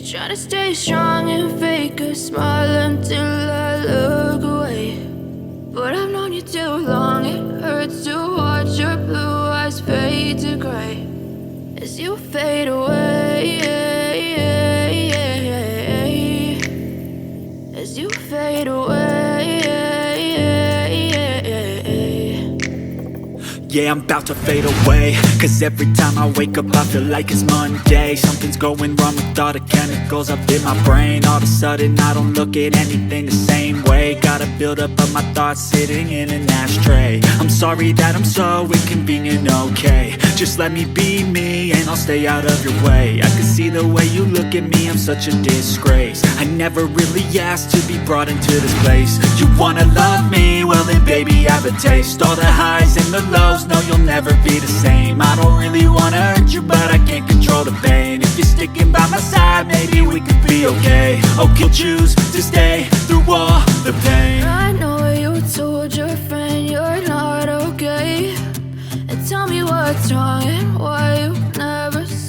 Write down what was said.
Trying to stay strong and fake a smile until I look away. But I've known you too long, it hurts to watch your blue eyes fade to gray as you fade away, as you fade away. Yeah, I'm about to fade away, cause every time I wake up I feel like it's Monday. Something's going wrong with all the chemicals up in my brain. All of a sudden I don't look at anything the same way. Got a buildup of my thoughts sitting in an ashtray. I'm sorry that I'm so inconvenient, okay. Just let me be me and I'll stay out of your way. I can see the way you look at me, I'm such a disgrace. I never really asked to be brought into this place. You wanna love me? Well then baby I have a taste. All the highs and the lows, no, you'll never be the same. I don't really wanna hurt you, but I can't control the pain. If you're sticking by my side, maybe we could be okay. Okay, choose to stay through all the pain. I know you told your friend you're not okay, and tell me what's wrong and why